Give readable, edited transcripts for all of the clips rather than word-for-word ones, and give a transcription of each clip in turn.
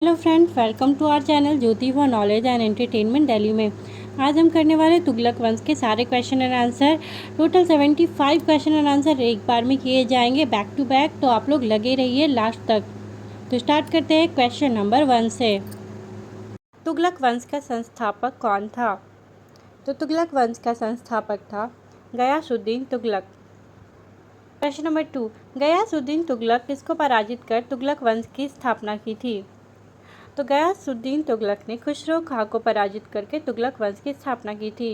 Hello friends, welcome to our channel Jyoti for knowledge and entertainment Delhi में। आज हम करने वाले तुगलक वंश के सारे question and answer. Total 75 question and answer एक बार में किए जाएंगे बैक टू बैक, तो आप लोग लगे रहिए लास्ट तक। तो स्टार्ट करते हैं क्वेश्चन नंबर 1 से। तुगलक वंश का संस्थापक कौन था? तो तुगलक वंश का संस्थापक था गयासुद्दीन तुगलक। क्वेश्चन नंबर 2, गयासुद्दीन तुगलक किसको पराजित कर तुगलक वंश की स्थापना की थी? तो गयासुद्दीन तुगलक ने खुसरो खां को पराजित करके तुगलक वंश की स्थापना की थी।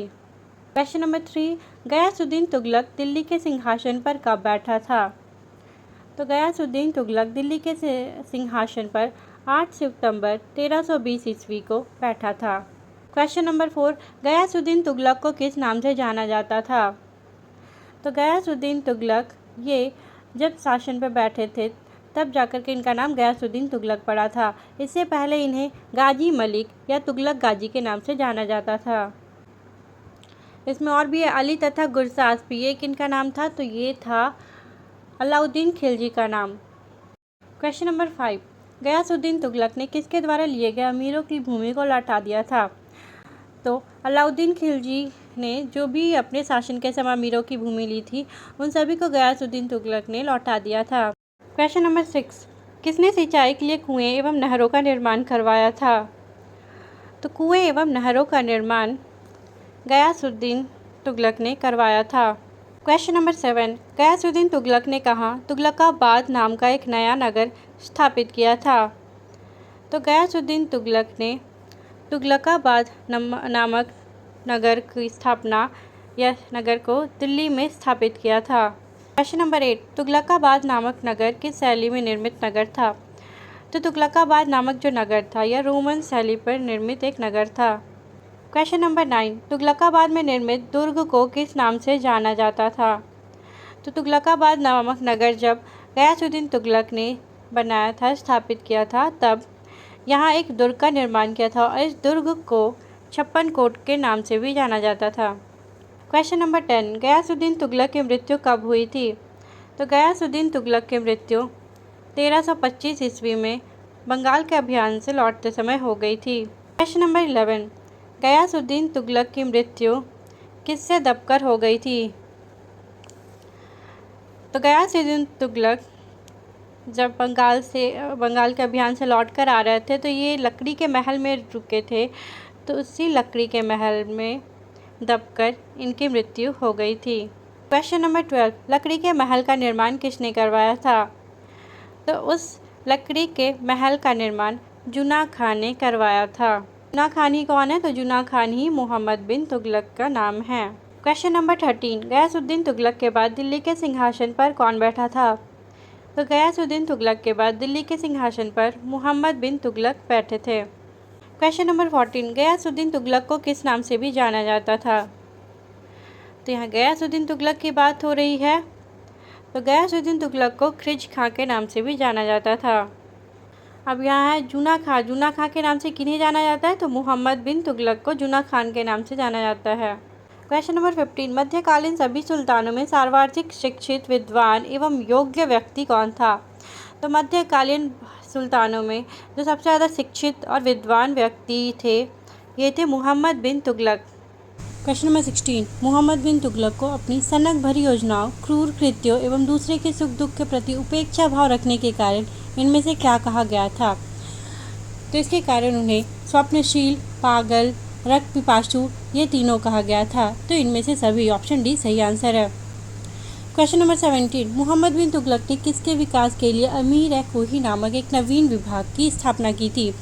क्वेश्चन नंबर 3, गयासुद्दीन तुगलक दिल्ली के सिंहासन पर कब बैठा था? तो गयासुद्दीन तुगलक दिल्ली के सिंहासन पर 8 सितंबर 1320 ईस्वी को बैठा था। क्वेश्चन नंबर 4, गयासुद्दीन तुगलक को किस नाम से जाना जाता था? तो गयासुद्दीन तुगलक ये जब शासन पर बैठे थे तब जाकर के इनका नाम गयासुद्दीन तुगलक पड़ा था। इससे पहले इन्हें गाजी मलिक या तुगलक गाजी के नाम से जाना जाता था। इसमें और भी अली तथा गुरसास भी एक इनका नाम था, तो ये था अलाउद्दीन खिलजी का नाम। क्वेश्चन नंबर 5, गयासुद्दीन तुगलक ने किसके द्वारा लिए गए अमीरों की भूमि को लौटा दिया था? तो अलाउद्दीन खिलजी ने जो भी अपने शासन के समय अमीरों की भूमि ली थी उन सभी को गयासुद्दीन तुगलक ने लौटा दिया था। क्वेश्चन नंबर 6, किसने सिंचाई के लिए कुएं एवं नहरों का निर्माण करवाया था? तो कुएं एवं नहरों का निर्माण गयासुद्दीन तुगलक ने करवाया था। क्वेश्चन नंबर 7, गयासुद्दीन तुगलक ने कहाँ तुगलकाबाद नाम का एक नया नगर स्थापित किया था? तो गयासुद्दीन तुगलक ने तुगलकाबाद नामक नगर की स्थापना या नगर को दिल्ली में स्थापित किया था। क्वेश्चन नंबर 8, तुगलकाबाद नामक नगर किस शैली में निर्मित नगर था? तो तुगलकाबाद नामक जो नगर था यह रोमन शैली पर निर्मित एक नगर था। क्वेश्चन नंबर 9, तुगलकाबाद में निर्मित दुर्ग को किस नाम से जाना जाता था? तो तुगलकाबाद नामक नगर जब गयासुद्दीन तुगलक ने बनाया था, स्थापित किया था, तब यहाँ एक दुर्ग का निर्माण किया था और इस दुर्ग को 56 कोट के नाम से भी जाना जाता था। क्वेश्चन नंबर 10, गयासुद्दीन तुगलक की मृत्यु कब हुई थी? तो गयासुद्दीन तुगलक की मृत्यु 1325 ईस्वी में बंगाल के अभियान से लौटते समय हो गई थी। क्वेश्चन नंबर 11, गयासुद्दीन तुगलक की मृत्यु किससे दबकर हो गई थी? तो गयासुद्दीन तुगलक जब बंगाल के अभियान से लौटकर आ रहे थे तो ये लकड़ी के महल में रुके थे, तो उसी लकड़ी के महल में दबकर इनकी मृत्यु हो गई थी। क्वेश्चन नंबर 12, लकड़ी के महल का निर्माण किसने करवाया था? तो उस लकड़ी के महल का निर्माण जुना खान ने करवाया था। जुना खान ही कौन है? तो जुना खान ही मोहम्मद बिन तुगलक का नाम है। क्वेश्चन नंबर 13, गयासुद्दीन तुगलक के बाद दिल्ली के सिंहासन पर कौन बैठा था? तो गयासुद्दीन तुगलक के बाद दिल्ली के सिंहासन पर मोहम्मद बिन तुगलक बैठे थे। क्वेश्चन नंबर 14, गयासुद्दीन तुगलक को किस नाम से भी जाना जाता था? तो यहाँ गयासुद्दीन तुगलक की बात हो रही है, तो गयासुद्दीन तुगलक को खिज खां के नाम से भी जाना जाता था। अब यहाँ है जुना खां। जुना खां के नाम से किन्हें जाना जाता है? तो मोहम्मद बिन तुगलक को जुना खान के नाम से जाना जाता है। क्वेश्चन नंबर 15, मध्यकालीन सभी सुल्तानों में सर्वाधिक शिक्षित, विद्वान एवं योग्य व्यक्ति कौन था? तो मध्यकालीन सुल्तानों में जो सबसे ज़्यादा शिक्षित और विद्वान व्यक्ति थे ये थे मोहम्मद बिन तुगलक। क्वेश्चन नंबर 16, मोहम्मद बिन तुगलक को अपनी सनक भरी योजनाओं, क्रूर कृत्यों एवं दूसरे के सुख दुख के प्रति उपेक्षा भाव रखने के कारण इनमें से क्या कहा गया था? तो इसके कारण उन्हें स्वप्नशील, पागल, रक्त पिपासु ये तीनों कहा गया था। तो इनमें से सभी ऑप्शन डी सही आंसर है। क्वेश्चन नंबर 17, मोहम्मद बिन तुगलक ने किसके विकास के लिए अमीर-ए-कोही नामक एक नवीन विभाग की स्थापना की थी?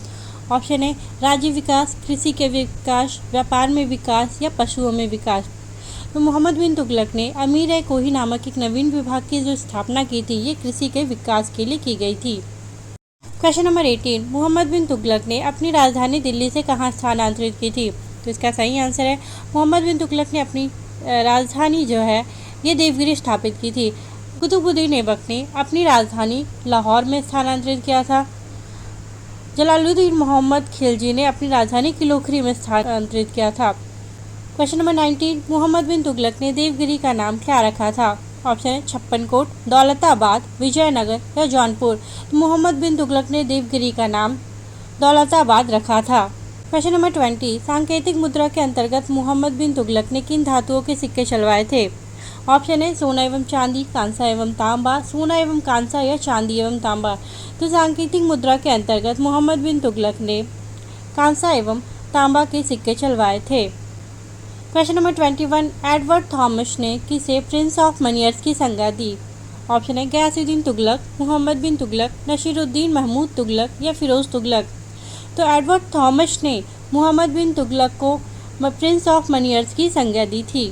ऑप्शन है राज्य विकास, कृषि के विकास, व्यापार में विकास या पशुओं में विकास। तो मोहम्मद बिन तुगलक ने अमीर-ए-कोही नामक एक नवीन विभाग की जो स्थापना की थी ये कृषि के विकास के लिए की गई थी। क्वेश्चन नंबर 18, मोहम्मद बिन तुगलक ने अपनी राजधानी दिल्ली से कहाँ स्थानांतरित की थी? तो इसका सही आंसर है मोहम्मद बिन तुगलक ने अपनी राजधानी जो है ये देवगिरी स्थापित की थी। कुतुबुद्दीन ऐबक ने अपनी राजधानी लाहौर में स्थानांतरित किया था। जलालुद्दीन मोहम्मद खिलजी ने अपनी राजधानी किलोखरी में स्थानांतरित किया था। क्वेश्चन नंबर 19, मोहम्मद बिन तुगलक ने देवगिरी का नाम क्या रखा था? ऑप्शन है 56 कोट, दौलताबाद, विजयनगर या जौनपुर। तो मोहम्मद बिन तुगलक ने देवगिरी का नाम दौलताबाद रखा था। क्वेश्चन नंबर 20, सांकेतिक मुद्रा के अंतर्गत मोहम्मद बिन तुगलक ने किन धातुओं के सिक्के चलवाए थे? ऑप्शन है सोना एवं चांदी, कांसा एवं तांबा, सोना एवं कांसा या चांदी एवं तांबा। तो सांकेतिक मुद्रा के अंतर्गत मोहम्मद बिन तुगलक ने कांसा एवं तांबा के सिक्के चलवाए थे। क्वेश्चन नंबर 21, एडवर्ड थॉमस ने किसे प्रिंस ऑफ मनियर्स की संज्ञा दी? ऑप्शन है गयासुद्दीन तुगलक, मोहम्मद बिन तुगलक, नसीरुद्दीन महमूद तुगलक या फिरोज तुगलक। तो एडवर्ड थॉमस ने मोहम्मद बिन तुगलक को प्रिंस ऑफ मनियर्स की संज्ञा दी थी।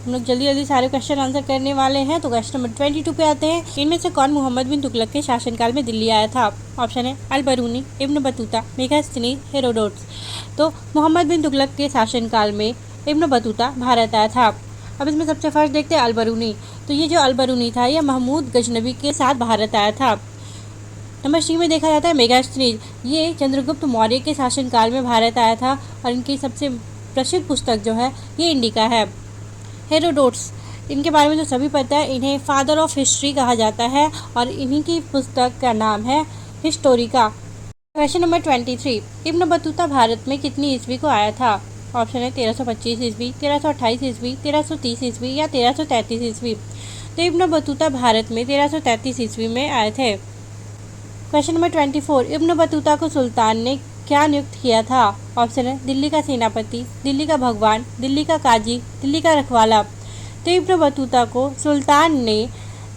हम लोग जल्दी जल्दी सारे क्वेश्चन आंसर करने वाले हैं। तो क्वेश्चन नंबर 22 पे आते हैं। इनमें से कौन मोहम्मद बिन तुगलक के शासनकाल में दिल्ली आया था? ऑप्शन है Al Biruni, Ibn Battuta, Megasthenes, Herodotus. तो मोहम्मद बिन तुगलक के शासनकाल में इब्न बतूता भारत आया था। अब इसमें सबसे फर्स्ट देखते हैं अल बरूनी। तो ये जो अल बरूनी था यह महमूद गजनबी के साथ भारत आया था। नंबर 3 में देखा जाता है मेगास्थनीज। ये चंद्रगुप्त मौर्य के शासनकाल में भारत आया था और इनकी सबसे प्रसिद्ध पुस्तक जो है ये इंडिका है। हेरोडोट्स, इनके बारे में तो सभी पता है, इन्हें फादर ऑफ हिस्ट्री कहा जाता है और इन्हीं की पुस्तक का नाम है Historica. Question number 23, Ibn Battuta Bharat में कितनी ईस्वी को आया था? ऑप्शन है 1325 ईस्वी, 1328 ईस्वी, 1330 ईस्वी या 1333 ईस्वी। तो इब्न बतूता भारत में 1333 ईस्वी में आए थे। क्वेश्चन नंबर 24, इब्न बतूता को सुल्तान ने क्या नियुक्त किया था? ऑप्शन है दिल्ली का सेनापति, दिल्ली का भगवान, दिल्ली का काजी, दिल्ली का रखवाला। तो इब्न बतूता को सुल्तान ने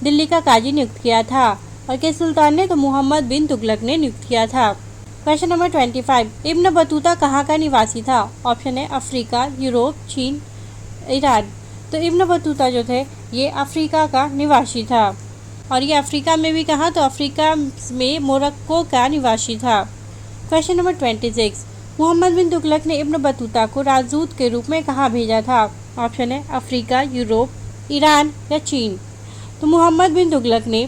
दिल्ली का काजी नियुक्त किया था। और किस सुल्तान ने? तो मोहम्मद बिन तुगलक ने नियुक्त किया था। क्वेश्चन नंबर 25, इब्न बतूता कहाँ का निवासी था? ऑप्शन है अफ्रीका, यूरोप, चीन, ईरान। तो इब्न बतूता जो थे ये अफ्रीका का निवासी था और ये अफ्रीका में भी कहाँ? तो अफ्रीका में मोरक्को का निवासी था। क्वेश्चन नंबर 26, मोहम्मद बिन तुगलक ने इब्न बतूता को राजदूत के रूप में कहाँ भेजा था? ऑप्शन है अफ्रीका, यूरोप, ईरान या चीन। तो मोहम्मद बिन तुगलक ने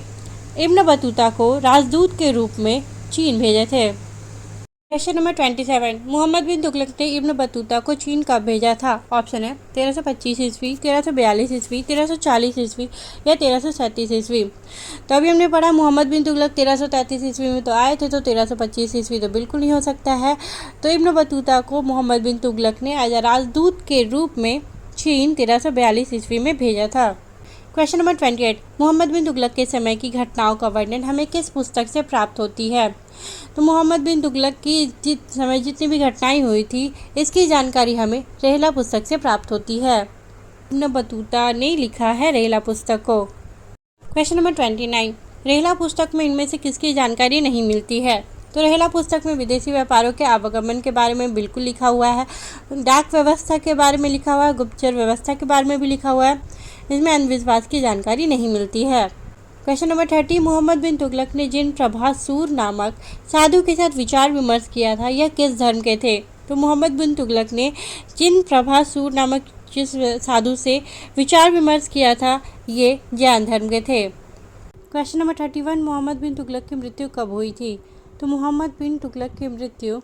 इब्न बतूता को राजदूत के रूप में चीन भेजे थे। क्वेश्चन नंबर 27, मोहम्मद बिन तुगलक ने इब्न बतूता को चीन कब भेजा था? ऑप्शन है 1325 ईस्वी, 1342 ईस्वी, 1340 ईस्वी या 1337 ईस्वी। तो अभी हमने पढ़ा मोहम्मद बिन तुगलक 1333 ईस्वी में तो आए थे, तो 1325 ईस्वी तो बिल्कुल नहीं हो सकता है। तो इब्न बतूता को मोहम्मद बिन तुगलक ने एज राजदूत के रूप में चीन 1342 ईस्वी में भेजा था। क्वेश्चन नंबर 28, मोहम्मद बिन तुगलक के समय की घटनाओं का वर्णन हमें किस पुस्तक से प्राप्त होती है? तो मोहम्मद बिन तुगलक की समय जितनी भी घटनाएं हुई थी इसकी जानकारी हमें रेहला पुस्तक से प्राप्त होती है। इब्न बतूता ने लिखा है रेहला पुस्तक को। क्वेश्चन नंबर 29, रेहला पुस्तक में इनमें से किसकी जानकारी नहीं मिलती है? तो रेहला पुस्तक में विदेशी व्यापारों के आवागमन के बारे में बिल्कुल लिखा हुआ है, डाक व्यवस्था के बारे में लिखा हुआ है, गुप्तचर व्यवस्था के बारे में भी लिखा हुआ है। इसमें अंधविश्वास की जानकारी नहीं मिलती है। क्वेश्चन नंबर 30, मोहम्मद बिन तुगलक ने जिन प्रभासूर नामक साधु के साथ विचार विमर्श किया था यह किस धर्म के थे? तो मोहम्मद बिन तुगलक ने जिन प्रभासूर नामक जिस साधु से विचार विमर्श किया था ये जैन धर्म के थे। क्वेश्चन नंबर 31, मोहम्मद बिन तुगलक की मृत्यु कब हुई थी? तो मोहम्मद बिन तुगलक की मृत्यु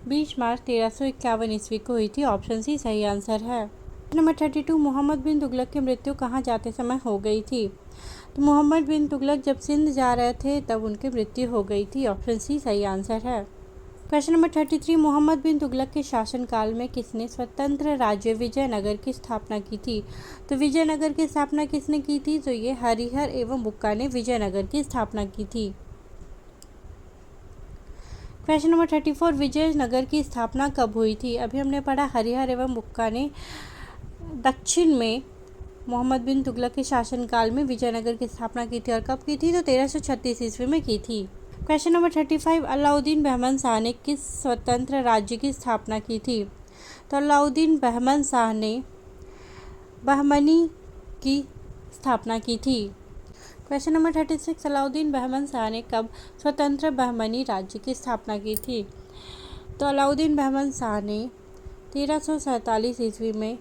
20 मार्च 1351 ईस्वी को हुई थी। ऑप्शन सी सही आंसर है। नंबर 32, मोहम्मद बिन तुगलक की मृत्यु कहाँ जाते समय हो गई थी? तो मोहम्मद बिन तुगलक जब सिंध जा रहे थे तब उनकी मृत्यु हो गई थी। ऑप्शन सी सही आंसर है। क्वेश्चन नंबर 33, मोहम्मद बिन तुगलक के शासनकाल में किसने स्वतंत्र राज्य विजयनगर की स्थापना की थी? तो विजयनगर की स्थापना किसने की थी? तो ये हरिहर एवं बुक्का ने विजयनगर की स्थापना की थी। क्वेश्चन नंबर 34, विजयनगर की स्थापना कब हुई थी? अभी हमने पढ़ा हरिहर एवं बुक्का ने दक्षिण में मोहम्मद बिन तुगलक के शासनकाल में विजयनगर की स्थापना की थी और कब की थी? तो 1336 ईस्वी में की थी। क्वेश्चन नंबर 35, अलाउद्दीन बहमन शाह ने किस स्वतंत्र राज्य की स्थापना की थी? तो अलाउद्दीन बहमन शाह ने बहमनी की स्थापना की थी। क्वेश्चन नंबर 36, अलाउद्दीन बहमन शाह ने कब स्वतंत्र बहमनी राज्य की स्थापना की थी? तो अलाउद्दीन बहमन शाह ने 1347 ईस्वी में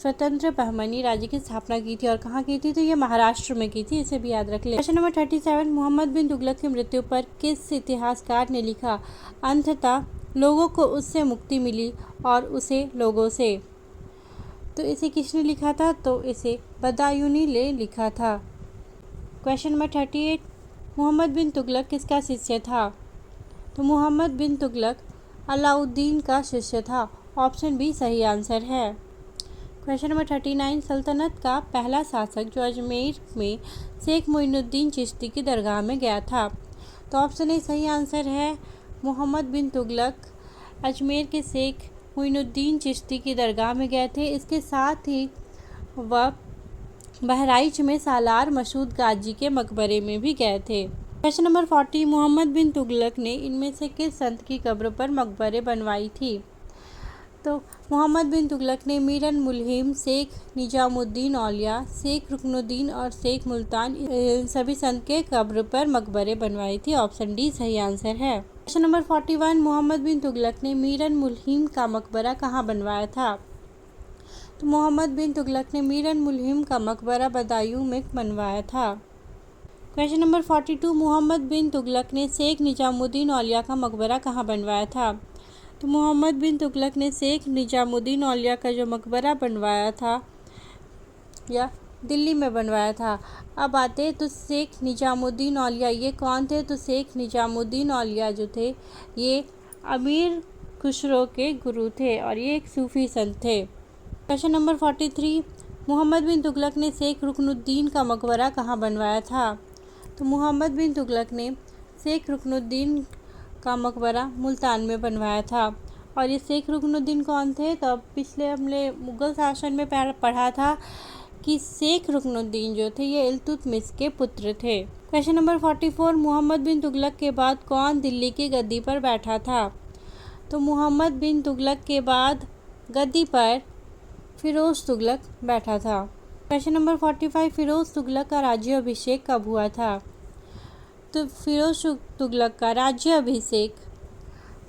स्वतंत्र बहमनी राज्य की स्थापना की थी और कहाँ की थी? तो ये महाराष्ट्र में की थी, इसे भी याद रख ले। क्वेश्चन नंबर 37, मोहम्मद बिन तुगलक की मृत्यु पर किस इतिहासकार ने लिखा अंततः लोगों को उससे मुक्ति मिली और उसे लोगों से? तो इसे किसने लिखा था? तो इसे बदायूनी ने लिखा था। क्वेश्चन नंबर 38, मोहम्मद बिन तुगलक किसका शिष्य था? तो मोहम्मद बिन तुगलक अलाउद्दीन का शिष्य था। ऑप्शन बी सही आंसर है। क्वेश्चन नंबर 39, सल्तनत का पहला शासक जो अजमेर में शेख मोइनुद्दीन चिश्ती की दरगाह में गया था। तो ऑप्शन ए सही आंसर है। मोहम्मद बिन तुगलक अजमेर के शेख मोइनुद्दीन चिश्ती की दरगाह में गए थे। इसके साथ ही वह बहराइच में सालार मसूद गाजी के मकबरे में भी गए थे। क्वेश्चन नंबर 40, मोहम्मद बिन तुगलक ने इनमें से किस संत की कब्र पर मकबरे बनवाई थी। तो मोहम्मद बिन तुगलक ने मीरन मुल्हिम, शेख निजामुद्दीन औलिया, शेख रुकनुद्दीन और शेख मुल्तान सभी संत के कब्र पर मकबरे बनवाई थी। ऑप्शन डी सही आंसर है। क्वेश्चन नंबर 41, मोहम्मद बिन तुगलक ने मीरन मुल्हिम का मकबरा कहाँ बनवाया था। तो मोहम्मद बिन तुगलक ने मीरन मुल्हिम का मकबरा बदायूं में बनवाया था। क्वेश्चन नंबर 42, मोहम्मद बिन तुगलक ने शेख निजामुद्दीन औलिया का मकबरा कहाँ बनवाया था। तो मोहम्मद बिन तुगलक ने शेख निजामुद्दीन औलिया का जो मकबरा बनवाया था या दिल्ली में बनवाया था। अब आते तो शेख निजामुद्दीन औलिया ये कौन थे। तो शेख निजामुद्दीन औलिया जो थे ये अमीर खुसरो के गुरु थे और ये एक सूफी संत थे। क्वेश्चन नंबर 43, मोहम्मद बिन तुगलक ने शेख रुकनुद्दीन का मकबरा कहाँ बनवाया था। तो मोहम्मद बिन तुगलक ने शेख रुकनुद्दीन का मकबरा मुल्तान में बनवाया था। और ये शेख रुकनुद्दीन कौन थे। तो अब पिछले हमने मुग़ल शासन में पढ़ा था कि शेख रुकनुद्दीन जो थे ये इल्तुतमिश के पुत्र थे। क्वेश्चन नंबर 44, मोहम्मद बिन तुगलक के बाद कौन दिल्ली की गद्दी पर बैठा था। तो मोहम्मद बिन तुगलक के बाद गद्दी पर फ़िरोज़ तुगलक बैठा था। क्वेश्चन नंबर 45, फ़िरोज़ तुगलक का राज्याभिषेक कब हुआ था। तो फ़िरोज़ तुगलक का राज्याभिषेक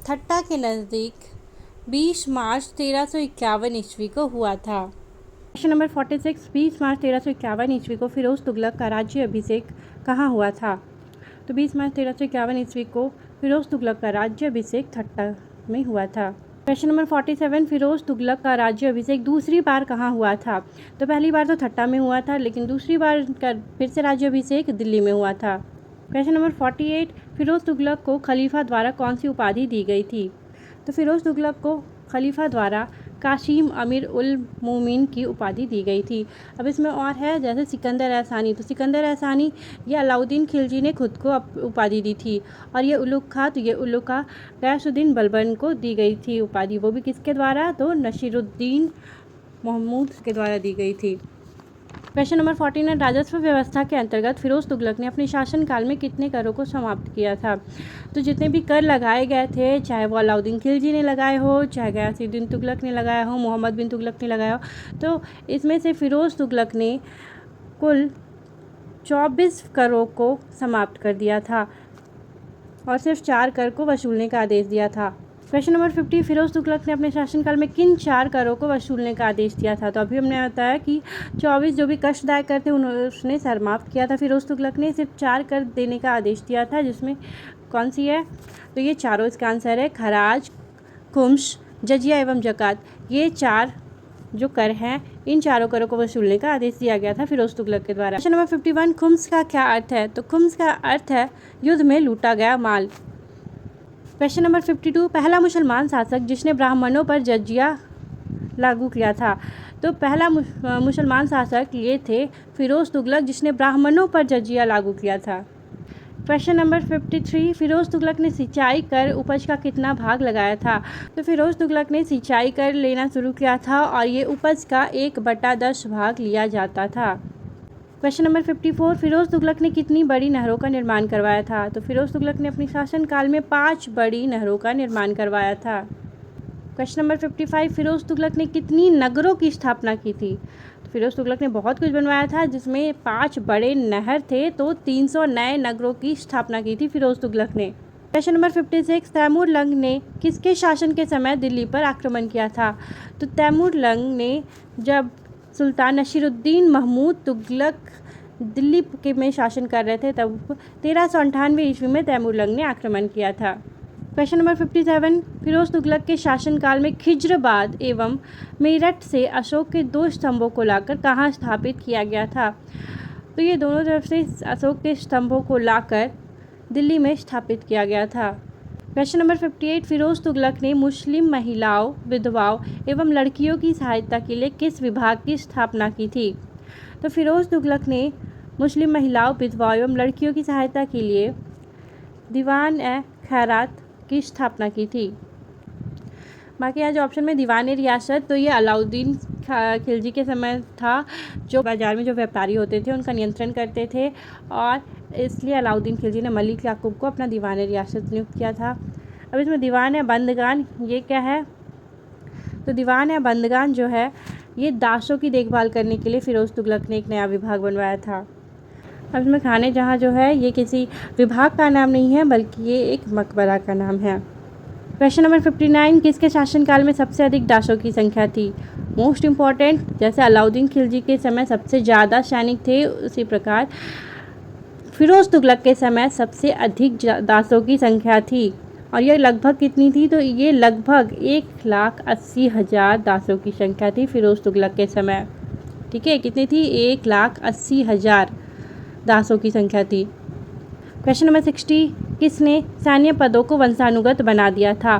ठट्टा के नज़दीक 20 मार्च 1351 ईस्वी को हुआ था। क्वेश्चन नंबर 46, 20 मार्च 1351 ईस्वी को फ़िरोज़ तुगलक का राज्याभिषेक कहाँ हुआ था। तो 20 मार्च 1351 ईस्वी को फ़िरोज़ तुगलक का राज्याभिषेक ठट्टा में हुआ था। क्वेश्चन नंबर 47, फ़िरोज़ तुगलक का राज्याभिषेक दूसरी बार कहाँ हुआ था। तो पहली बार तो ठट्टा में हुआ था, लेकिन दूसरी बार फिर से राज्याभिषेक दिल्ली में हुआ था। क्वेश्चन नंबर 48, फ़िरोज़ तुगलक को खलीफा द्वारा कौन सी उपाधि दी गई थी। तो फ़िरोज़ तुगलक को खलीफा द्वारा कासिम अमीर उल मोमिन की उपाधि दी गई थी। अब इसमें और है जैसे सिकंदर एहसानी। तो सिकंदर एहसानी ये अलाउद्दीन खिलजी ने खुद को उपाधि दी थी। और ये उलुग खा तो ये उलुग खा गयासुद्दीन बलबन को दी गई थी उपाधि। वो भी किसके द्वारा। तो नसीरुद्दीन महमूद के द्वारा दी गई थी। क्वेश्चन नंबर 49, राजस्व व्यवस्था के अंतर्गत फ़िरोज़ तुगलक ने अपने शासनकाल में कितने करों को समाप्त किया था। तो जितने भी कर लगाए गए थे, चाहे वो अलाउद्दीन खिलजी ने लगाए हो, चाहे गयासुद्दीन तुगलक ने लगाया हो, मोहम्मद बिन तुगलक ने लगाया हो, तो इसमें से फ़िरोज़ तुगलक ने कुल 24 करों को समाप्त कर दिया था और सिर्फ 4 कर को वसूलने का आदेश दिया था। क्वेश्चन नंबर 50, फ़िरोज़ तुगलक ने अपने शासनकाल में किन 4 करों को वसूलने का आदेश दिया था। तो अभी हमने बताया कि 24 जो भी कष्टदायक कर थे उसने समाप्त किया था। फ़िरोज़ तुगलक ने सिर्फ 4 कर देने का आदेश दिया था, जिसमें कौन सी है। तो ये चारों इसका आंसर है। खराज, खुम्स, जजिया एवं ज़कात, ये 4 जो कर हैं इन चारों करों को वसूलने का आदेश दिया गया था फ़िरोज़ तुगलक के द्वारा। क्वेश्चन नंबर 51, खुम्स का क्या अर्थ है। तो खुम्स का अर्थ है युद्ध में लूटा गया माल। क्वेश्चन नंबर 52, पहला मुसलमान शासक जिसने ब्राह्मणों पर जजिया लागू किया था। तो पहला मुसलमान शासक ये थे फ़िरोज़ तुगलक, जिसने ब्राह्मणों पर जजिया लागू किया था। क्वेश्चन नंबर 53, फ़िरोज़ तुगलक ने सिंचाई कर उपज का कितना भाग लगाया था। तो फ़िरोज़ तुगलक ने सिंचाई कर लेना शुरू किया था और ये उपज का 1/10 भाग लिया जाता था। क्वेश्चन नंबर 54, फ़िरोज़ तुगलक ने कितनी बड़ी नहरों का निर्माण करवाया था। तो फ़िरोज़ तुगलक ने अपने शासनकाल में 5 बड़ी नहरों का निर्माण करवाया था। क्वेश्चन नंबर 55, फ़िरोज़ तुगलक ने कितनी नगरों की स्थापना की थी। तो फ़िरोज़ तुगलक ने बहुत कुछ बनवाया था, जिसमें 5 बड़े नहर थे, तो 300 नए नगरों की स्थापना की थी फ़िरोज़ तुगलक ने। क्वेश्चन नंबर 56, तैमूरलंग ने किसके शासन के समय दिल्ली पर आक्रमण किया था। तो तैमूरलंग ने जब सुल्तान नसीरुद्दीन महमूद तुगलक दिल्ली के में शासन कर रहे थे, तब 1398 ईस्वी में तैमूरलंग ने आक्रमण किया था। क्वेश्चन नंबर 57, फ़िरोज़ तुगलक के शासनकाल में खिजराबाद एवं मेरठ से अशोक के 2 स्तंभों को लाकर कहाँ स्थापित किया गया था। तो ये दोनों तरफ से अशोक के स्तंभों को लाकर दिल्ली में स्थापित किया गया था। क्वेश्चन नंबर 58, फिरोज़ तुगलक ने मुस्लिम महिलाओं, विधवाओं एवं लड़कियों की सहायता के लिए किस विभाग की स्थापना की थी? तो फिरोज़ तुगलक ने मुस्लिम महिलाओं, विधवाओं एवं लड़कियों की सहायता के लिए दीवान ए खैरात की स्थापना की थी। बाकी आज ऑप्शन में दीवान रियासत, तो ये अलाउद्दीन खिलजी के समय था, जो बाज़ार में जो व्यापारी होते थे उनका नियंत्रण करते थे, और इसलिए अलाउद्दीन खिलजी ने मलिक याकूब को अपना दीवान रियासत नियुक्त किया था। अब इसमें दीवान है बंदगान, ये क्या है? तो दीवान है बंदगान जो है ये दासों की देखभाल करने के लिए फिरोज़ तुगलक ने एक नया विभाग बनवाया था। अब इसमें खाने जहाँ जो है ये किसी विभाग का नाम नहीं है, बल्कि ये एक मकबरा का नाम है। क्वेश्चन नंबर 59, किसके शासनकाल में सबसे अधिक दासों की संख्या थी? मोस्ट इम्पॉर्टेंट, जैसे अलाउद्दीन खिलजी के समय सबसे ज़्यादा सैनिक थे, उसी प्रकार फिरोज़ तुगलक के समय सबसे अधिक दासों की संख्या थी। और ये लगभग कितनी थी? तो ये लगभग 1,80,000 दासों की संख्या थी फिरोज़ तुगलक के समय। ठीक है, कितनी थी? 1,80,000 दासों की संख्या थी। क्वेश्चन नंबर 60, किसने सैन्य पदों को वंशानुगत बना दिया था?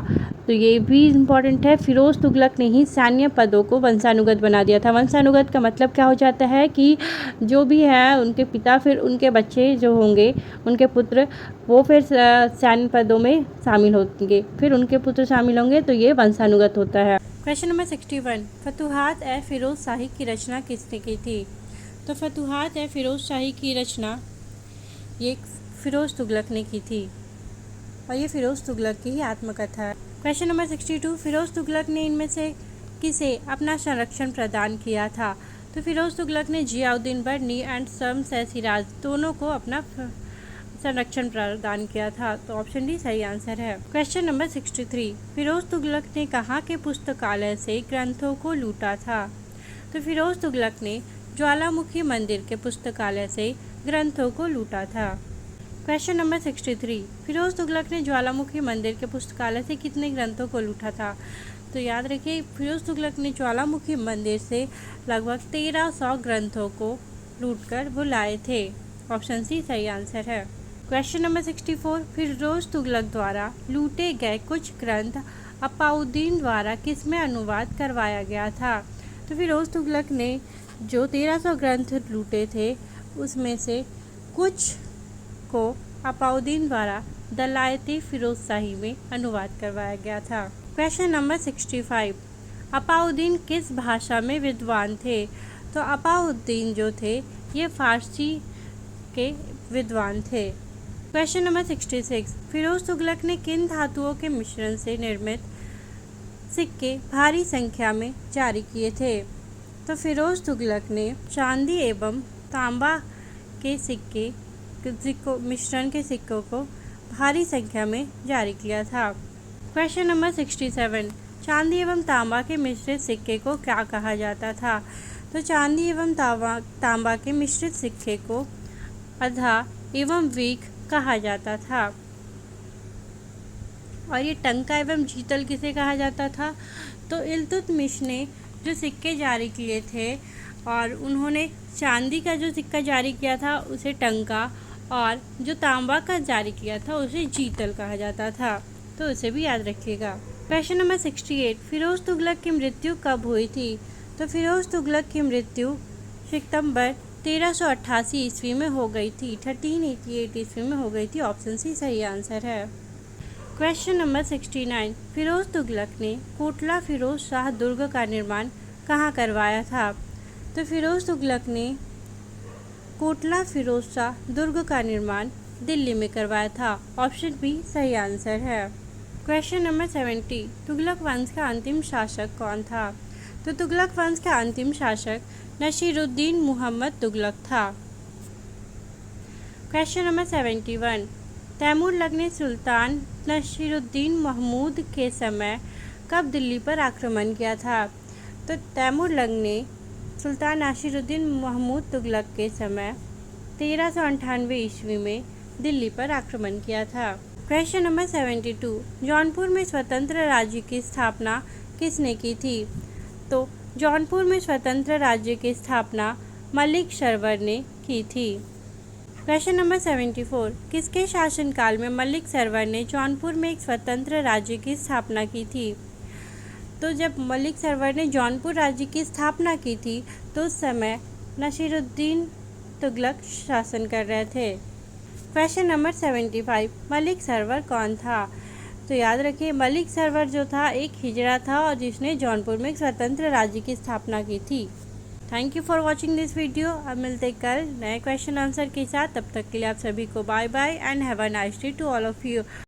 तो ये भी इम्पॉर्टेंट है, फिरोज़ तुगलक ने ही सैन्य पदों को वंशानुगत बना दिया था। वंशानुगत का मतलब क्या हो जाता है कि जो भी है उनके पिता, फिर उनके बच्चे जो होंगे, उनके पुत्र, वो फिर सैन्य पदों में शामिल होंगे, फिर उनके पुत्र शामिल होंगे, तो ये वंशानुगत होता है। क्वेश्चन नंबर 61, फतूहात ए फिरोज़ शाही की रचना किसने की थी? तो फतूहात ए फिरोज़ शाही की रचना ये फिरोज़ तुगलक ने की थी, और ये फिरोज़ तुगलक की ही आत्मकथा है। क्वेश्चन नंबर 62, फिरोज़ तुगलक ने इनमें से किसे अपना संरक्षण प्रदान किया था? तो फिरोज़ तुगलक ने जियाउद्दीन बर्नी एंड शम्स ए सिराज दोनों को अपना संरक्षण प्रदान किया था। तो ऑप्शन डी सही आंसर है। क्वेश्चन नंबर 63, फिरोज़ तुगलक ने कहाँ के पुस्तकालय से ग्रंथों को लूटा था? तो फिरोज़ तुगलक ने ज्वालामुखी मंदिर के पुस्तकालय से ग्रंथों को लूटा था। क्वेश्चन नंबर 63, फिरोज़ तुगलक ने ज्वालामुखी मंदिर के पुस्तकालय से कितने ग्रंथों को लूटा था? तो याद रखिए, फिरोज़ तुगलक ने ज्वालामुखी मंदिर से लगभग 1300 ग्रंथों को लूटकर वो लाए थे। ऑप्शन सी सही आंसर है। क्वेश्चन नंबर 64, फिरोज़ तुगलक द्वारा लूटे गए कुछ ग्रंथ अलाउद्दीन द्वारा किसमें अनुवाद करवाया गया था? तो फिरोज़ तुगलक ने जो 1300 ग्रंथ लूटे थे, उसमें से कुछ को अलाउद्दीन द्वारा दलायती फिरोजशाही में अनुवाद करवाया गया था। क्वेश्चन नंबर 65, अलाउद्दीन किस भाषा में विद्वान थे? तो अलाउद्दीन जो थे ये फारसी के विद्वान थे। क्वेश्चन नंबर 66, फिरोज़ तुगलक ने किन धातुओं के मिश्रण से निर्मित सिक्के भारी संख्या में जारी किए थे? तो फिरोज़ तुगलक ने चांदी एवं तांबा के सिक्के मिश्रण के सिक्कों को भारी संख्या में जारी किया था। क्वेश्चन नंबर 67, चांदी एवं तांबा के मिश्रित सिक्के को क्या कहा जाता था? तो चांदी एवं तांबा के मिश्रित सिक्के को अधा एवं वीक कहा जाता था। और ये टंका एवं जीतल किसे कहा जाता था? तो इल्तुतमिश ने जो सिक्के जारी किए थे, और उन्होंने चांदी का जो सिक्का जारी किया था उसे टंका, और जो तांबा का जारी किया था उसे जीतल कहा जाता था, तो उसे भी याद रखिएगा। क्वेश्चन नंबर 68, फिरोज़ तुगलक की मृत्यु कब हुई थी? तो फिरोज़ तुगलक की मृत्यु सितंबर 1388 ईस्वी में हो गई थी, 1388 ईस्वी में हो गई थी। ऑप्शन सी सही आंसर है। क्वेश्चन नंबर 69, फिरोज़ तुगलक ने कोटला फिरोज़ शाह दुर्ग का निर्माण कहाँ करवाया था? तो फिरोज़ तुगलक ने कोटला फिरोज़ शाह दुर्ग का निर्माण दिल्ली में करवाया था। ऑप्शन बी सही आंसर है। क्वेश्चन नंबर 70, तुगलक वंश का अंतिम शासक कौन था? तो तुगलक वंश का अंतिम शासक नसीरुद्दीन मुहम्मद तुगलक था। क्वेश्चन नंबर 71, तैमूरलंग ने सुल्तान नसीरुद्दीन महमूद के समय कब दिल्ली पर आक्रमण किया था? तो तैमूरलंग ने सुल्तान नासिरुद्दीन महमूद तुगलक के समय 1398 ईस्वी में दिल्ली पर आक्रमण किया था। क्वेश्चन नंबर 72, जौनपुर में स्वतंत्र राज्य की स्थापना किसने की थी? तो जौनपुर में स्वतंत्र राज्य की स्थापना मलिक शरवर ने की थी। क्वेश्चन नंबर 74, किसके शासनकाल में मलिक सरवर ने जौनपुर में एक स्वतंत्र राज्य की स्थापना की थी? तो जब मलिक सरवर ने जौनपुर राज्य की स्थापना की थी तो उस समय नसीरुद्दीन तुगलक शासन कर रहे थे। क्वेश्चन नंबर 75, मलिक सरवर कौन था? तो याद रखिए, मलिक सरवर जो था एक हिजड़ा था और जिसने जौनपुर में एक स्वतंत्र राज्य की स्थापना की थी। Thank you for watching this video. अब मिलते कल नए क्वेश्चन आंसर के साथ। तब तक के लिए आप सभी को bye bye and have a nice day to all of you.